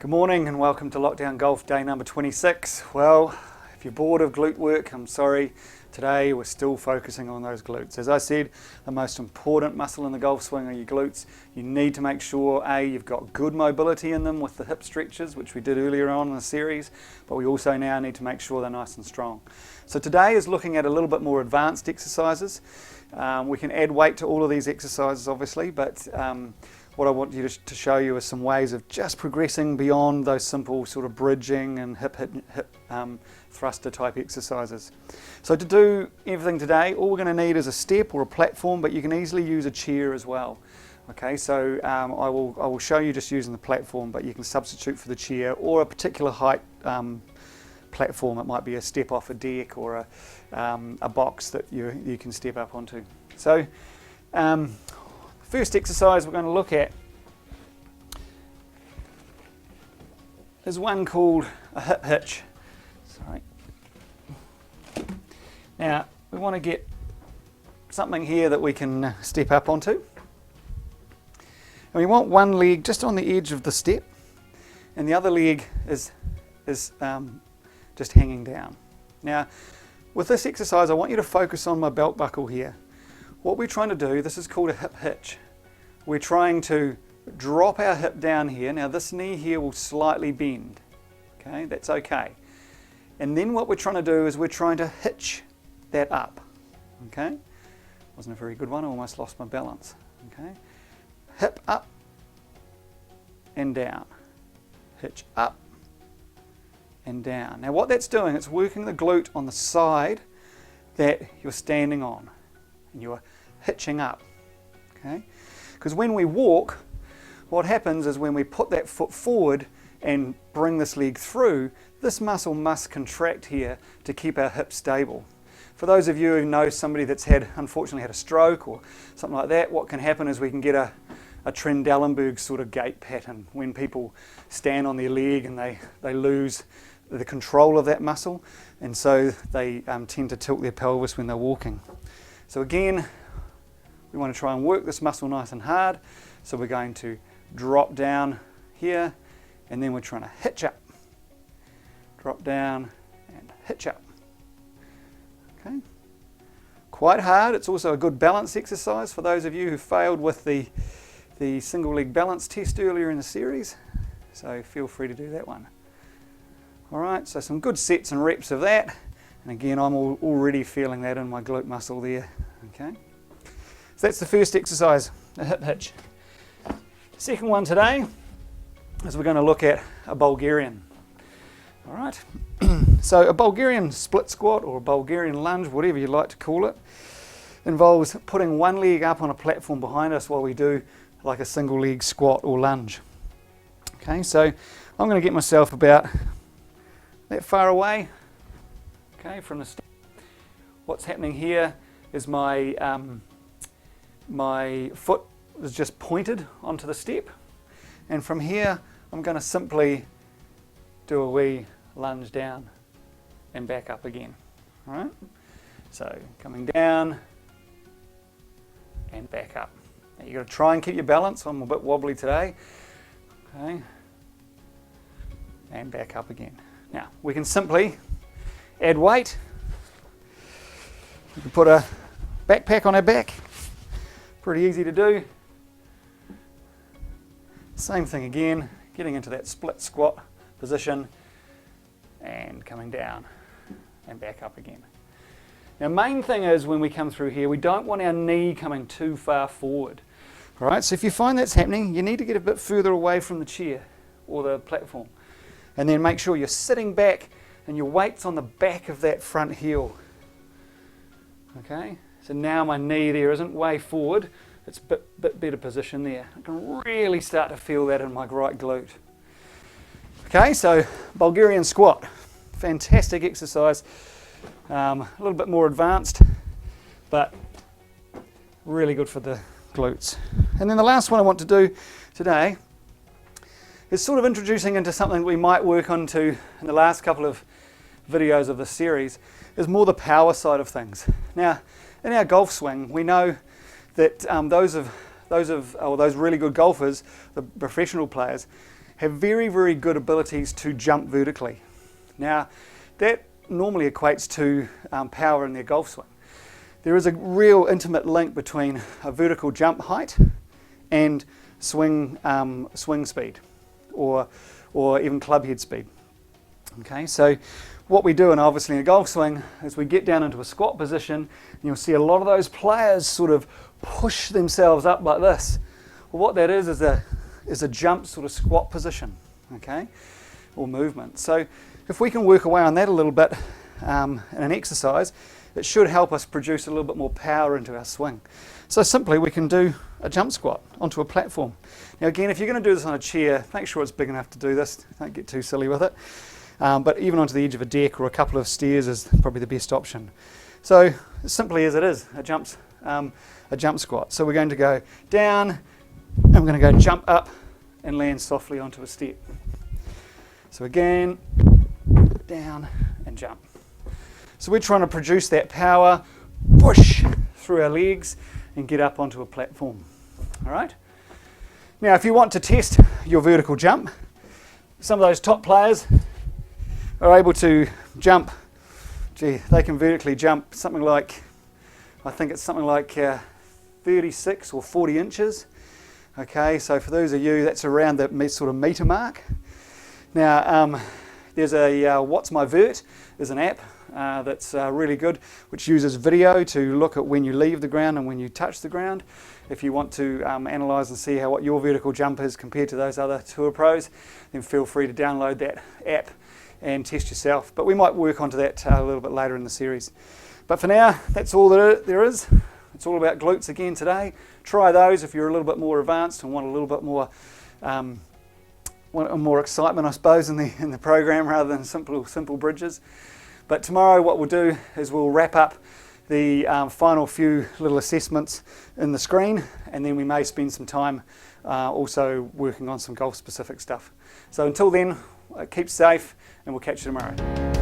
Good morning and welcome to Lockdown Golf Day number 26. Well, if you're bored of glute work, I'm sorry. Today we're still focusing on those glutes. As I said, the most important muscle in the golf swing are your glutes. You need to make sure, A, you've got good mobility in them with the hip stretches, which we did earlier on in the series, but we also now need to make sure they're nice and strong. So today is looking at a little bit more advanced exercises. We can add weight to all of these exercises obviously, but what I want you to show you is some ways of just progressing beyond those simple sort of bridging and hip thruster type exercises. So to do everything today, all we're going to need is a step or a platform, but you can easily use a chair as well. Okay, so I will show you just using the platform, but you can substitute for the chair or a particular height platform. It might be a step off a deck or a box that you can step up onto. So first exercise we're going to look at is one called a hip hitch. Sorry. Now we want to get something here that we can step up onto. And we want one leg just on the edge of the step and the other leg is just hanging down. Now with this exercise I want you to focus on my belt buckle here. What we're trying to do, this is called a hip hitch. We're trying to drop our hip down here. Now this knee here will slightly bend. Okay, that's okay. And then what we're trying to do is we're trying to hitch that up. Okay, wasn't a very good one, I almost lost my balance. Okay, hip up and down. Hitch up and down. Now what that's doing, it's working the glute on the side that you're standing on. And you're hitching up, okay? Because when we walk, what happens is when we put that foot forward and bring this leg through, this muscle must contract here to keep our hips stable. For those of you who know somebody that's unfortunately had a stroke or something like that, what can happen is we can get a Trendelenburg sort of gait pattern when people stand on their leg and they lose the control of that muscle, and so they tend to tilt their pelvis when they're walking. So again, we want to try and work this muscle nice and hard. So we're going to drop down here and then we're trying to hitch up. Drop down and hitch up. Okay. Quite hard. It's also a good balance exercise for those of you who failed with the single leg balance test earlier in the series. So feel free to do that one. Alright, so some good sets and reps of that. And again, I'm already feeling that in my glute muscle there. Okay, so that's the first exercise, a hip hitch. Second one today is we're going to look at a Bulgarian. All right, so a Bulgarian split squat or a Bulgarian lunge, whatever you like to call it, involves putting one leg up on a platform behind us while we do like a single leg squat or lunge. Okay, so I'm going to get myself about that far away. Okay, from the step. What's happening here is my foot is just pointed onto the step, and from here I'm going to simply do a wee lunge down and back up again. All right, so coming down and back up. Now you've got to try and keep your balance. I'm a bit wobbly today. Okay, and back up again. Now we can simply add weight. We can put a backpack on our back. Pretty easy to do. Same thing again, getting into that split squat position and coming down and back up again. Now main thing is when we come through here, we don't want our knee coming too far forward. All right, so if you find that's happening, you need to get a bit further away from the chair or the platform. And then make sure you're sitting back and your weight's on the back of that front heel. Okay, so now my knee there isn't way forward, it's a bit better position there. I can really start to feel that in my right glute. Okay, so Bulgarian squat, fantastic exercise, a little bit more advanced, but really good for the glutes. And then the last one I want to do today is sort of introducing into something we might work onto in the last couple of videos of this series, is more the power side of things. Now, in our golf swing, we know that those really good golfers, the professional players, have very, very good abilities to jump vertically. Now, that normally equates to power in their golf swing. There is a real intimate link between a vertical jump height and swing speed, or even club head speed. Okay, so what we do, and obviously in a golf swing, is we get down into a squat position, and you'll see a lot of those players sort of push themselves up like this. Well, what that is a jump sort of squat position, okay, or movement. So if we can work away on that a little bit in an exercise, it should help us produce a little bit more power into our swing. So simply we can do a jump squat onto a platform. Now again, if you're going to do this on a chair, make sure it's big enough to do this. Don't get too silly with it. But even onto the edge of a deck or a couple of stairs is probably the best option. So as simply as it is, a jump squat. So we're going to go down, and we're going to go jump up and land softly onto a step. So again, down and jump. So we're trying to produce that power, push through our legs and get up onto a platform. All right? Now, if you want to test your vertical jump, some of those top players are able to jump. Gee, they can vertically jump something like, I think it's something like 36 or 40 inches. Okay, so for those of you, that's around the sort of meter mark. Now, there's a What's My Vert is an app that's really good, which uses video to look at when you leave the ground and when you touch the ground. If you want to analyse and see what your vertical jump is compared to those other tour pros, then feel free to download that app and test yourself. But we might work onto that a little bit later in the series. But for now, that's all there is. It's all about glutes again today. Try those if you're a little bit more advanced and want a little bit more more excitement, I suppose, in the program rather than simple bridges. But tomorrow what we'll do is we'll wrap up the final few little assessments in the screen, and then we may spend some time also working on some golf specific stuff. So until then, keep safe, and we'll catch you tomorrow.